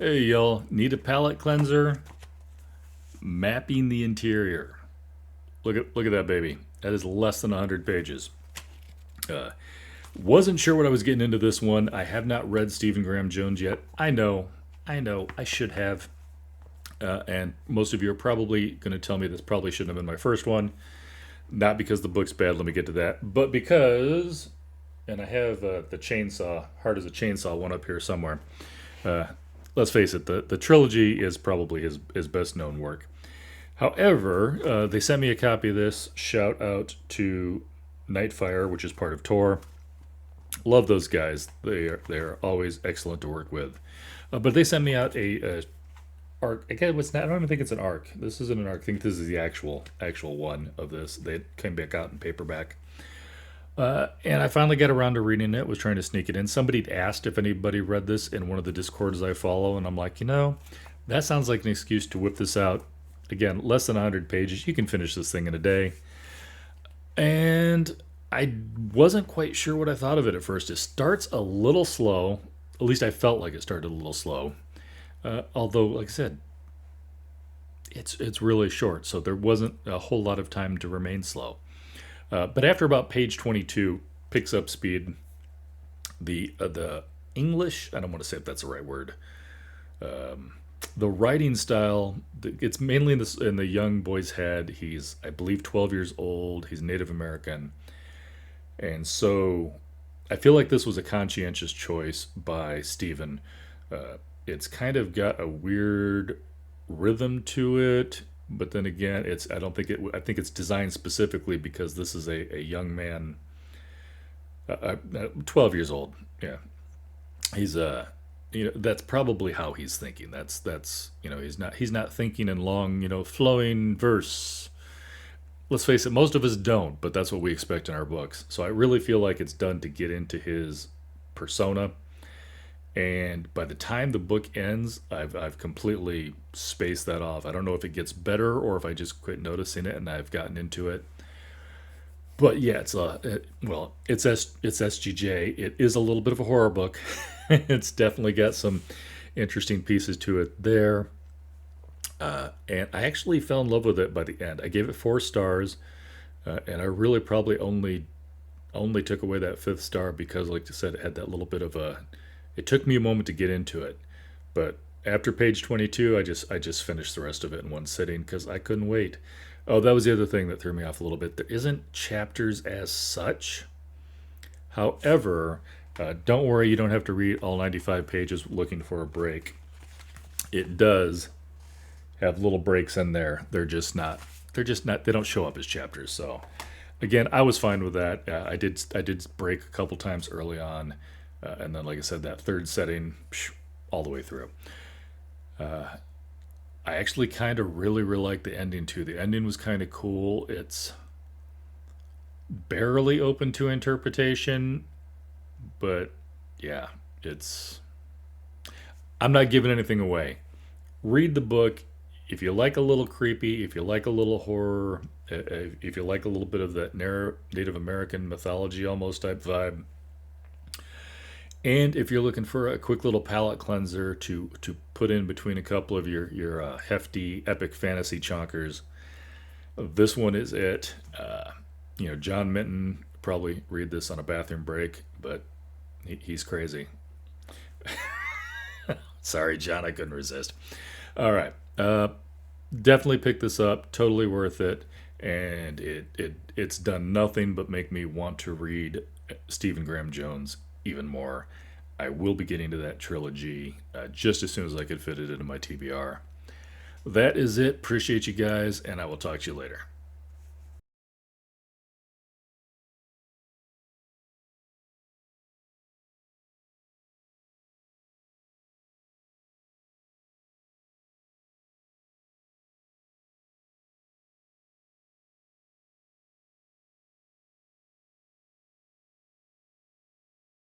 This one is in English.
Hey y'all, need a palette cleanser? Mapping the interior. Look at that baby. That is less than 100 pages. Uh, wasn't sure what I was getting into this one. I have not read Stephen Graham Jones yet. I know, I should have. And most of you are probably going to tell me this probably shouldn't have been my first one. Not because the book's bad, let me get to that, but because, and I have the chainsaw, hard as a chainsaw one up here somewhere. Uh, let's face it, the trilogy is probably his best known work. However, they sent me a copy of this. Shout out to Nightfire, which is part of Tor. Love those guys. They are always excellent to work with. But they sent me out a arc. Again, it's not. I don't even think it's an arc. This isn't an arc. I think this is the actual one of this. They came back out in paperback. And I finally got around to reading it. Was trying to sneak it in. Somebody asked if anybody read this in one of the discords I follow, and I'm like, that sounds like an excuse to whip this out. Again, less than 100 pages. You can finish this thing in a day. And I wasn't quite sure what I thought of it at first. It starts a little slow. At least I felt like it started a little slow. Although, like I said, it's really short, so there wasn't a whole lot of time to remain slow. But after about page 22, picks up speed. The English, I don't want to say if that's the right word. The writing style, it's mainly in the young boy's head. He's, I believe, 12 years old. He's Native American. And so I feel like this was a conscientious choice by Stephen. It's kind of got a weird rhythm to it, but then again, I don't think it. I think it's designed specifically because this is a young man, 12 years old. Yeah, he's that's probably how he's thinking. That's he's not thinking in long flowing verse. Let's face it, most of us don't, but that's what we expect in our books. So I really feel like it's done to get into his persona. And by the time the book ends, I've completely spaced that off. I don't know if it gets better or if I just quit noticing it and I've gotten into it. But yeah, it's SGJ. It is a little bit of a horror book. It's definitely got some interesting pieces to it there. And I actually fell in love with it by the end. I gave it 4 stars, and I really probably only took away that fifth star because, like I said, it had that little bit of a. It took me a moment to get into it, but after page 22, I just finished the rest of it in one sitting because I couldn't wait. Oh, that was the other thing that threw me off a little bit. There isn't chapters as such. However, don't worry, you don't have to read all 95 pages looking for a break. It does have little breaks in there. They're just not. They're just not. They don't show up as chapters. So, again, I was fine with that. I did break a couple times early on, and then, like I said, that third setting, all the way through. I actually kind of really liked the ending too. The ending was kind of cool. It's barely open to interpretation, but yeah, it's. I'm not giving anything away. Read the book. If you like a little creepy, if you like a little horror, if you like a little bit of that Native American mythology almost type vibe, and if you're looking for a quick little palate cleanser to put in between a couple of your hefty epic fantasy chonkers, this one is it. John Minton probably read this on a bathroom break, but he's crazy. Sorry, John, I couldn't resist. All right, definitely pick this up. Totally worth it, and it's done nothing but make me want to read Stephen Graham Jones even more. I will be getting to that trilogy just as soon as I could fit it into my TBR. That is it. Appreciate you guys, and I will talk to you later.